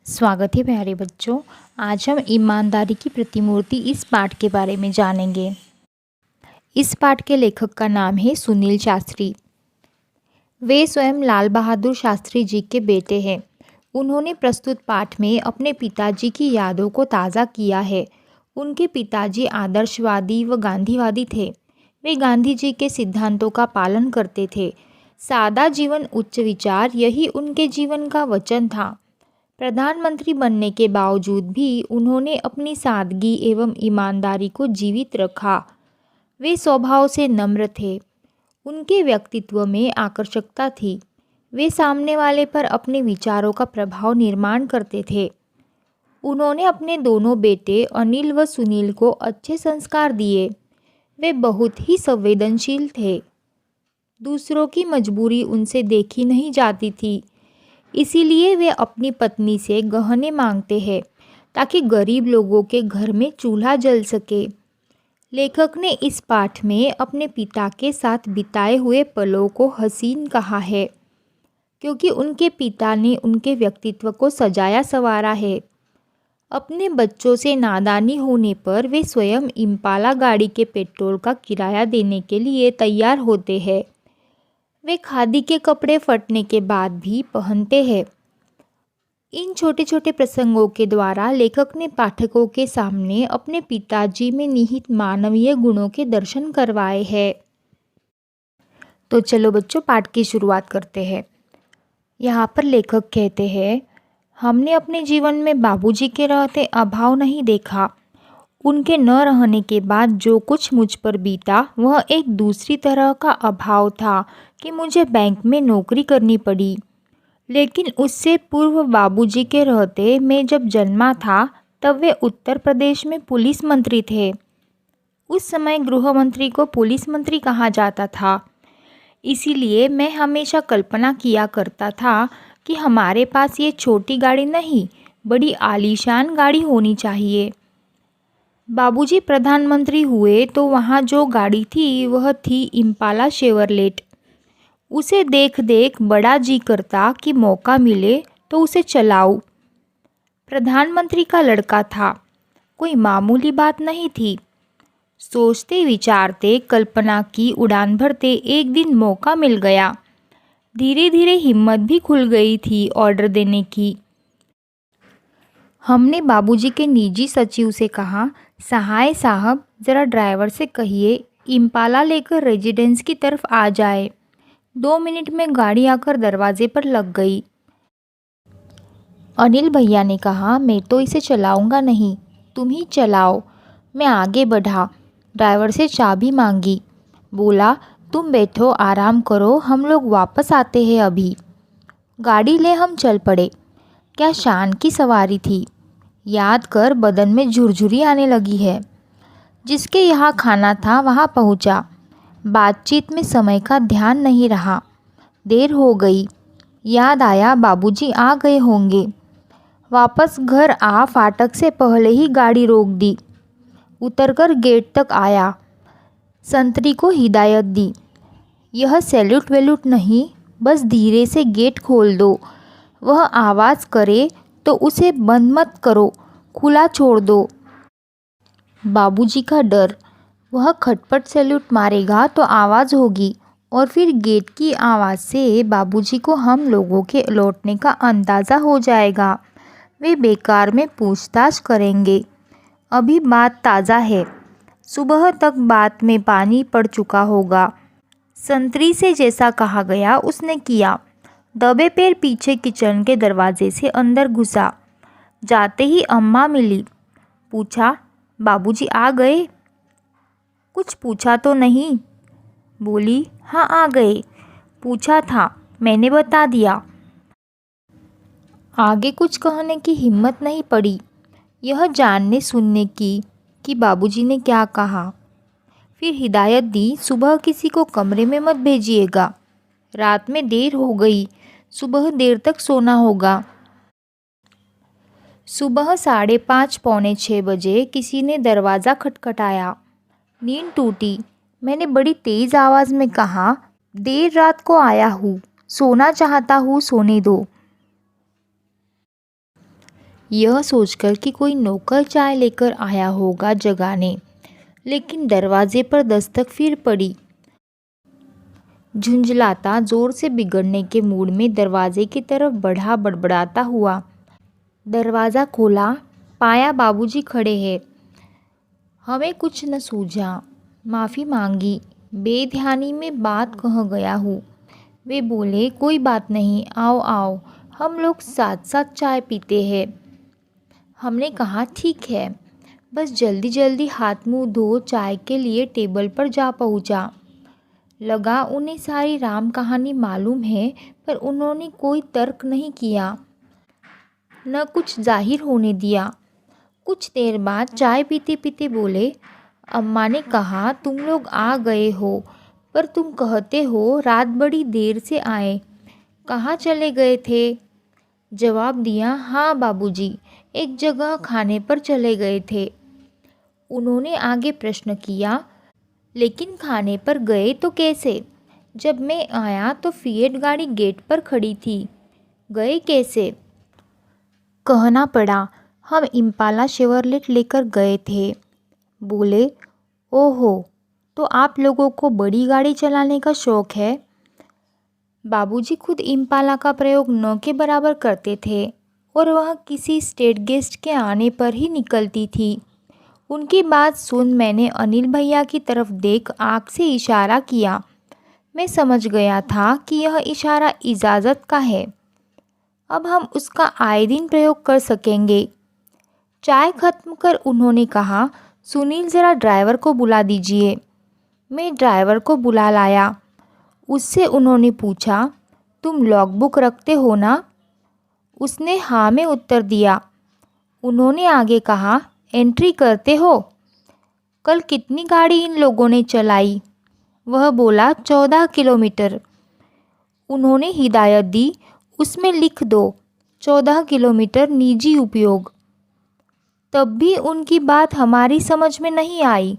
स्वागत है प्यारे बच्चों। आज हम ईमानदारी की प्रतिमूर्ति इस पाठ के बारे में जानेंगे। इस पाठ के लेखक का नाम है सुनील शास्त्री। वे स्वयं लाल बहादुर शास्त्री जी के बेटे हैं। उन्होंने प्रस्तुत पाठ में अपने पिताजी की यादों को ताज़ा किया है। उनके पिताजी आदर्शवादी व गांधीवादी थे। वे गांधी जी के सिद्धांतों का पालन करते थे। सादा जीवन उच्च विचार, यही उनके जीवन का वचन था। प्रधानमंत्री बनने के बावजूद भी उन्होंने अपनी सादगी एवं ईमानदारी को जीवित रखा। वे स्वभाव से नम्र थे। उनके व्यक्तित्व में आकर्षकता थी। वे सामने वाले पर अपने विचारों का प्रभाव निर्माण करते थे। उन्होंने अपने दोनों बेटे अनिल व सुनील को अच्छे संस्कार दिए। वे बहुत ही संवेदनशील थे। दूसरों की मजबूरी उनसे देखी नहीं जाती थी। इसीलिए वे अपनी पत्नी से गहने मांगते हैं ताकि गरीब लोगों के घर में चूल्हा जल सके। लेखक ने इस पाठ में अपने पिता के साथ बिताए हुए पलों को हसीन कहा है, क्योंकि उनके पिता ने उनके व्यक्तित्व को सजाया संवारा है। अपने बच्चों से नादानी होने पर वे स्वयं इम्पाला गाड़ी के पेट्रोल का किराया देने के लिए तैयार होते हैं। वे खादी के कपड़े फटने के बाद भी पहनते हैं। इन छोटे छोटे प्रसंगों के द्वारा लेखक ने पाठकों के सामने अपने पिताजी में निहित मानवीय गुणों के दर्शन करवाए हैं। तो चलो बच्चों, पाठ की शुरुआत करते हैं। यहाँ पर लेखक कहते हैं, हमने अपने जीवन में बाबूजी के रहते अभाव नहीं देखा। उनके न रहने के बाद जो कुछ मुझ पर बीता वह एक दूसरी तरह का अभाव था कि मुझे बैंक में नौकरी करनी पड़ी। लेकिन उससे पूर्व बाबूजी के रहते मैं जब जन्मा था तब वे उत्तर प्रदेश में पुलिस मंत्री थे। उस समय गृह मंत्री को पुलिस मंत्री कहा जाता था। इसीलिए मैं हमेशा कल्पना किया करता था कि हमारे पास ये छोटी गाड़ी नहीं, बड़ी आलीशान गाड़ी होनी चाहिए। बाबूजी प्रधानमंत्री हुए तो वहाँ जो गाड़ी थी वह थी इम्पाला शेवरलेट। उसे देख देख बड़ा जी करता कि मौका मिले तो उसे चलाऊं। प्रधानमंत्री का लड़का था, कोई मामूली बात नहीं थी। सोचते विचारते कल्पना की उड़ान भरते एक दिन मौका मिल गया। धीरे धीरे हिम्मत भी खुल गई थी ऑर्डर देने की। हमने बाबूजी के निजी सचिव से कहा, सहाय साहब ज़रा ड्राइवर से कहिए इम्पाला लेकर रेजिडेंस की तरफ आ जाए। 2 मिनट में गाड़ी आकर दरवाजे पर लग गई। अनिल भैया ने कहा, मैं तो इसे चलाऊंगा नहीं, तुम ही चलाओ। मैं आगे बढ़ा, ड्राइवर से चाबी मांगी। बोला, तुम बैठो, आराम करो, हम लोग वापस आते हैं अभी। गाड़ी ले हम चल पड़े। क्या शान की सवारी थी। याद कर बदन में झुरझुरी आने लगी है। जिसके यहाँ खाना था वहाँ पहुँचा। बातचीत में समय का ध्यान नहीं रहा। देर हो गई। याद आया बाबूजी आ गए होंगे। वापस घर आ फाटक से पहले ही गाड़ी रोक दी। उतरकर गेट तक आया। संतरी को हिदायत दी, यह सैल्यूट वैल्यूट नहीं, बस धीरे से गेट खोल दो। वह आवाज़ करे तो उसे बंद मत करो, खुला छोड़ दो। बाबूजी का डर, वह खटपट सैल्यूट मारेगा तो आवाज़ होगी और फिर गेट की आवाज़ से बाबूजी को हम लोगों के लौटने का अंदाज़ा हो जाएगा। वे बेकार में पूछताछ करेंगे। अभी बात ताज़ा है, सुबह तक बात में पानी पड़ चुका होगा। संतरी से जैसा कहा गया उसने किया। दबे पैर पीछे किचन के दरवाजे से अंदर घुसा। जाते ही अम्मा मिली। पूछा, बाबूजी आ गए? कुछ पूछा तो नहीं? बोली, हाँ आ गए। पूछा था, मैंने बता दिया। आगे कुछ कहने की हिम्मत नहीं पड़ी, यह जानने सुनने की कि बाबूजी ने क्या कहा। फिर हिदायत दी, सुबह किसी को कमरे में मत भेजिएगा। रात में देर हो गई, सुबह देर तक सोना होगा। सुबह 5:30 पौने 6 बजे किसी ने दरवाज़ा खटखटाया। नींद टूटी। मैंने बड़ी तेज़ आवाज़ में कहा, देर रात को आया हूँ, सोना चाहता हूँ, सोने दो। यह सोचकर कि कोई नौकर चाय लेकर आया होगा जगाने, लेकिन दरवाजे पर दस्तक फिर पड़ी। झुंझलाता जोर से बिगड़ने के मूड में दरवाजे की तरफ बढ़ा, बड़बड़ाता हुआ। दरवाज़ा खोला, पाया बाबूजी खड़े हैं। हमें कुछ न सूझा, माफ़ी मांगी, बेध्यानी में बात कह गया हूँ। वे बोले, कोई बात नहीं, आओ आओ, हम लोग साथ साथ चाय पीते हैं। हमने कहा ठीक है। बस जल्दी जल्दी हाथ मुंह धो चाय के लिए टेबल पर जा पहुँचा। लगा उन्हें सारी राम कहानी मालूम है, पर उन्होंने कोई तर्क नहीं किया, न कुछ जाहिर होने दिया। कुछ देर बाद चाय पीते पीते बोले, अम्मा ने कहा तुम लोग आ गए हो, पर तुम कहते हो रात बड़ी देर से आए, कहाँ चले गए थे? जवाब दिया, हाँ बाबूजी, एक जगह खाने पर चले गए थे। उन्होंने आगे प्रश्न किया, लेकिन खाने पर गए तो कैसे? जब मैं आया तो फिएट गाड़ी गेट पर खड़ी थी। गए कैसे? कहना पड़ा, हम इम्पाला शेवरलेट लेकर गए थे। बोले, ओहो, तो आप लोगों को बड़ी गाड़ी चलाने का शौक है। बाबूजी खुद इम्पाला का प्रयोग न के बराबर करते थे और वह किसी स्टेट गेस्ट के आने पर ही निकलती थी। उनकी बात सुन मैंने अनिल भैया की तरफ देख आँख से इशारा किया। मैं समझ गया था कि यह इशारा इजाज़त का है। अब हम उसका आए दिन प्रयोग कर सकेंगे। चाय खत्म कर उन्होंने कहा, सुनील ज़रा ड्राइवर को बुला दीजिए। मैं ड्राइवर को बुला लाया। उससे उन्होंने पूछा, तुम लॉगबुक रखते हो ना? उसने हाँ में उत्तर दिया। उन्होंने आगे कहा, एंट्री करते हो? कल कितनी गाड़ी इन लोगों ने चलाई? वह बोला, 14 किलोमीटर। उन्होंने हिदायत दी, उसमें लिख दो 14 किलोमीटर निजी उपयोग। तब भी उनकी बात हमारी समझ में नहीं आई।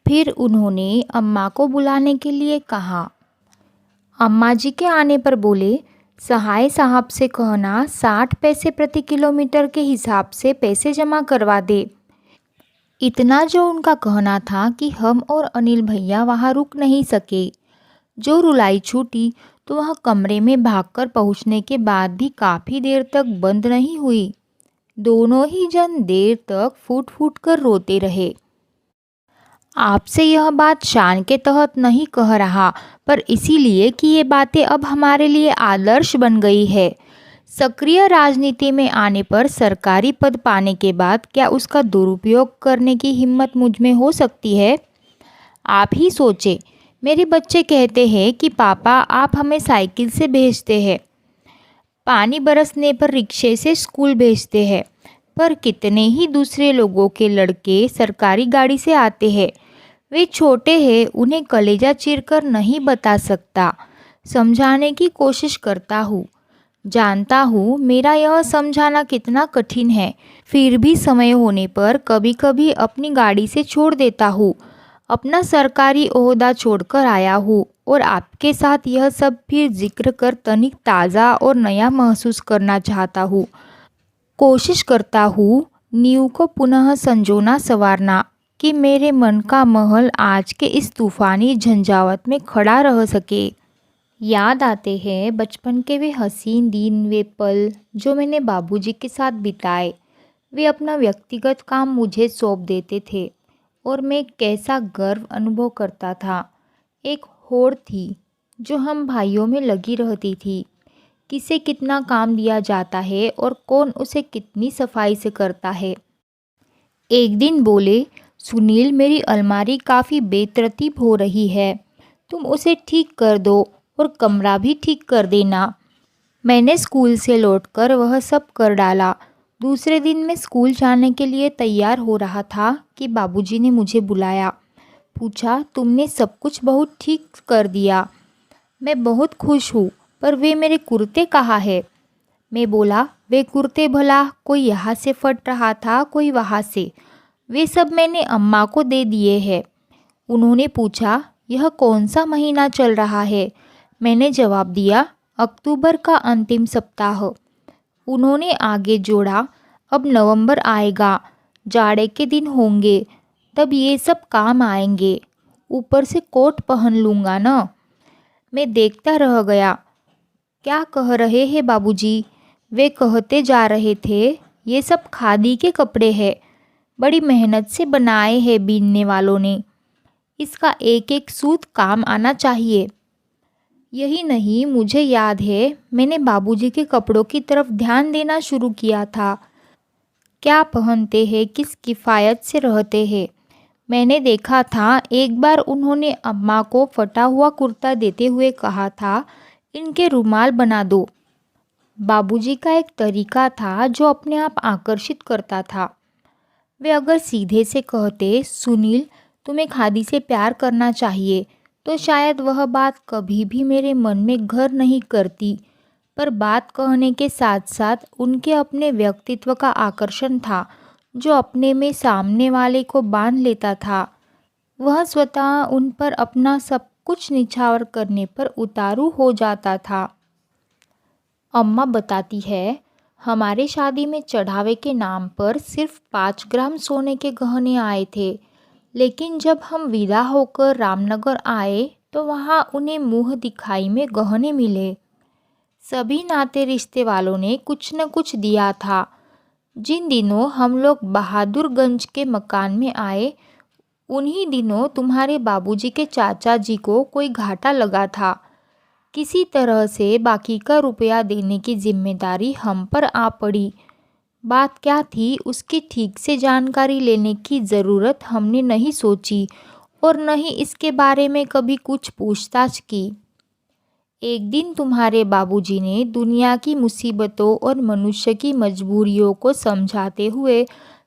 फिर उन्होंने अम्मा को बुलाने के लिए कहा। अम्मा जी के आने पर बोले, सहाय साहब से कहना 60 पैसे प्रति किलोमीटर के हिसाब से पैसे जमा करवा दे। इतना जो उनका कहना था कि हम और अनिल भैया वहाँ रुक नहीं सके। जो रुलाई छूटी तो वह कमरे में भागकर पहुँचने के बाद भी काफ़ी देर तक बंद नहीं हुई। दोनों ही जन देर तक फूट फूट कर रोते रहे। आपसे यह बात शान के तहत नहीं कह रहा, पर इसीलिए कि ये बातें अब हमारे लिए आदर्श बन गई है। सक्रिय राजनीति में आने पर सरकारी पद पाने के बाद क्या उसका दुरुपयोग करने की हिम्मत मुझ में हो सकती है? आप ही सोचें। मेरे बच्चे कहते हैं कि पापा आप हमें साइकिल से भेजते हैं, पानी बरसने पर रिक्शे से स्कूल भेजते हैं, पर कितने ही दूसरे लोगों के लड़के सरकारी गाड़ी से आते हैं। वे छोटे हैं, उन्हें कलेजा चीरकर नहीं बता सकता। समझाने की कोशिश करता हूँ। जानता हूँ मेरा यह समझाना कितना कठिन है, फिर भी समय होने पर कभी कभी अपनी गाड़ी से छोड़ देता हूँ। अपना सरकारी ओहदा छोड़कर आया हूँ और आपके साथ यह सब फिर जिक्र कर तनिक ताज़ा और नया महसूस करना चाहता हूँ। कोशिश करता हूँ नींव को पुनः संजोना संवारना, कि मेरे मन का महल आज के इस तूफ़ानी झंझावत में खड़ा रह सके। याद आते हैं बचपन के वे हसीन दिन, वे पल जो मैंने बाबूजी के साथ बिताए। वे अपना व्यक्तिगत काम मुझे सौंप देते थे और मैं कैसा गर्व अनुभव करता था। एक होड़ थी जो हम भाइयों में लगी रहती थी, किसे कितना काम दिया जाता है और कौन उसे कितनी सफाई से करता है। एक दिन बोले, सुनील मेरी अलमारी काफ़ी बेतरतीब हो रही है, तुम उसे ठीक कर दो और कमरा भी ठीक कर देना। मैंने स्कूल से लौटकर वह सब कर डाला। दूसरे दिन मैं स्कूल जाने के लिए तैयार हो रहा था कि बाबूजी ने मुझे बुलाया। पूछा, तुमने सब कुछ बहुत ठीक कर दिया। मैं बहुत खुश हूँ, पर वे मेरे कुर्ते कहाँ है? मैं बोला, वे कुर्ते भला कोई यहाँ से फट रहा था, कोई वहाँ से। वे सब मैंने अम्मा को दे दिए हैं। उन्होंने पूछा, यह कौन सा महीना चल रहा है? मैंने जवाब दिया, अक्टूबर का अंतिम सप्ताह। उन्होंने आगे जोड़ा, अब नवंबर आएगा, जाड़े के दिन होंगे, तब ये सब काम आएंगे। ऊपर से कोट पहन लूँगा ना। मैं देखता रह गया। क्या कह रहे हैं बाबूजी? वे कहते जा रहे थे, ये सब खादी के कपड़े हैं, बड़ी मेहनत से बनाए हैं बीनने वालों ने। इसका एक एक सूत काम आना चाहिए। यही नहीं, मुझे याद है मैंने बाबूजी के कपड़ों की तरफ ध्यान देना शुरू किया था। क्या पहनते हैं, किस किफ़ायत से रहते हैं। मैंने देखा था एक बार उन्होंने अम्मा को फटा हुआ कुर्ता देते हुए कहा था, इनके रुमाल बना दो। बाबूजी का एक तरीका था जो अपने आप आकर्षित करता था। वे अगर सीधे से कहते, सुनील तुम्हें खादी से प्यार करना चाहिए, तो शायद वह बात कभी भी मेरे मन में घर नहीं करती। पर बात कहने के साथ साथ उनके अपने व्यक्तित्व का आकर्षण था जो अपने में सामने वाले को बांध लेता था। वह स्वतः उन पर अपना सब कुछ निछावर करने पर उतारू हो जाता था। अम्मा बताती है, हमारे शादी में चढ़ावे के नाम पर सिर्फ 5 ग्राम सोने के गहने आए थे, लेकिन जब हम विदा होकर रामनगर आए तो वहाँ उन्हें मुँह दिखाई में गहने मिले। सभी नाते रिश्ते वालों ने कुछ न कुछ दिया था। जिन दिनों हम लोग बहादुरगंज के मकान में आए, उन्हीं दिनों तुम्हारे बाबूजी के चाचा जी को कोई घाटा लगा था। किसी तरह से बाकी का रुपया देने की जिम्मेदारी हम पर आ पड़ी। बात क्या थी उसकी ठीक से जानकारी लेने की ज़रूरत हमने नहीं सोची और न ही इसके बारे में कभी कुछ पूछताछ की। एक दिन तुम्हारे बाबूजी ने दुनिया की मुसीबतों और मनुष्य की मजबूरियों को समझाते हुए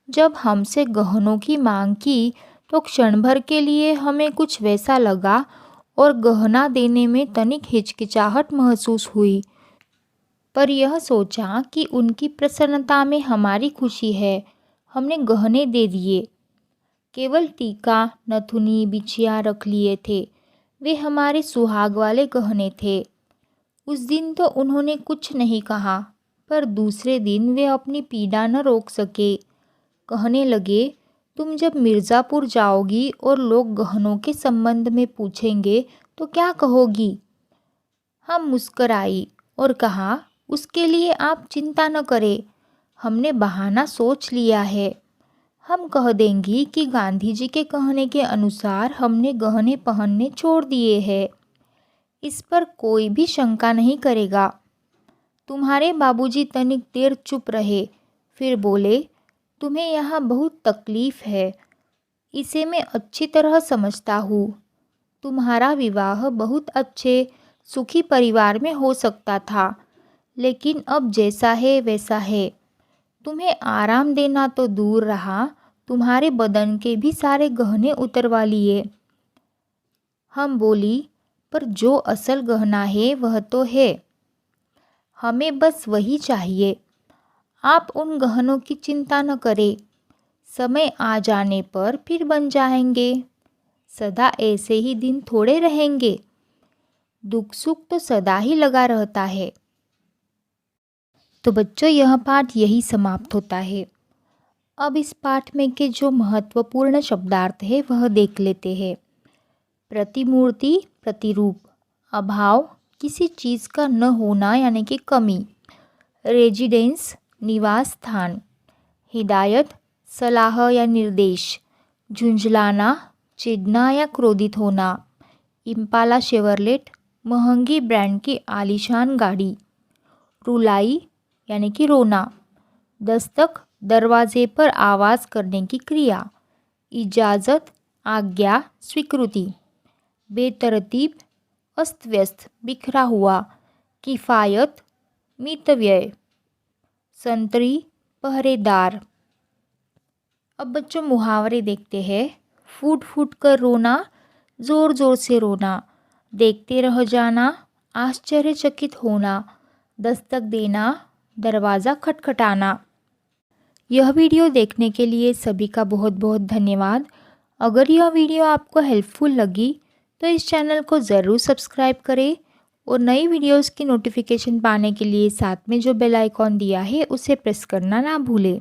जब हमसे गहनों की मांग की, तो क्षण भर के लिए हमें कुछ वैसा लगा और गहना देने में तनिक हिचकिचाहट महसूस हुई। पर यह सोचा कि उनकी प्रसन्नता में हमारी खुशी है, हमने गहने दे दिए। केवल टीका, नथुनी, बिछिया रख लिए थे। वे हमारे सुहाग वाले गहने थे। उस दिन तो उन्होंने कुछ नहीं कहा, पर दूसरे दिन वे अपनी पीड़ा न रोक सके। कहने लगे, तुम जब मिर्ज़ापुर जाओगी और लोग गहनों के संबंध में पूछेंगे तो क्या कहोगी? हम मुस्कराई और कहा, उसके लिए आप चिंता न करें, हमने बहाना सोच लिया है। हम कह देंगी कि गांधी जी के कहने के अनुसार हमने गहने पहनने छोड़ दिए हैं। इस पर कोई भी शंका नहीं करेगा। तुम्हारे बाबूजी तनिक देर चुप रहे, फिर बोले, तुम्हें यहाँ बहुत तकलीफ़ है, इसे मैं अच्छी तरह समझता हूँ। तुम्हारा विवाह बहुत अच्छे सुखी परिवार में हो सकता था, लेकिन अब जैसा है वैसा है। तुम्हें आराम देना तो दूर रहा, तुम्हारे बदन के भी सारे गहने उतरवा लिए। हम बोली, पर जो असल गहना है वह तो है, हमें बस वही चाहिए। आप उन गहनों की चिंता न करें, समय आ जाने पर फिर बन जाएंगे। सदा ऐसे ही दिन थोड़े रहेंगे, दुख सुख तो सदा ही लगा रहता है। तो बच्चों, यह पाठ यही समाप्त होता है। अब इस पाठ में के जो महत्वपूर्ण शब्दार्थ है वह देख लेते हैं। प्रतिमूर्ति, प्रतिरूप, अभाव, किसी चीज़ का न होना यानी कि कमी। रेजिडेंस, निवास स्थान। हिदायत, सलाह या निर्देश। झुंझलाना, चिढ़ना या क्रोधित होना। इम्पाला शेवरलेट, महंगी ब्रांड की आलीशान गाड़ी। रुलाई यानी कि रोना। दस्तक, दरवाजे पर आवाज़ करने की क्रिया। इजाज़त, आज्ञा, स्वीकृति। बेतरतीब, अस्त व्यस्त, बिखरा हुआ। किफ़ायत, मितव्यय। संतरी, पहरेदार। अब बच्चों मुहावरे देखते हैं। फूट फूट कर रोना, ज़ोर ज़ोर से रोना। देखते रह जाना, आश्चर्यचकित होना। दस्तक देना, दरवाज़ा खटखटाना। यह वीडियो देखने के लिए सभी का बहुत बहुत धन्यवाद। अगर यह वीडियो आपको हेल्पफुल लगी तो इस चैनल को ज़रूर सब्सक्राइब करें और नई वीडियोस की नोटिफिकेशन पाने के लिए साथ में जो बेल आइकॉन दिया है उसे प्रेस करना ना भूलें।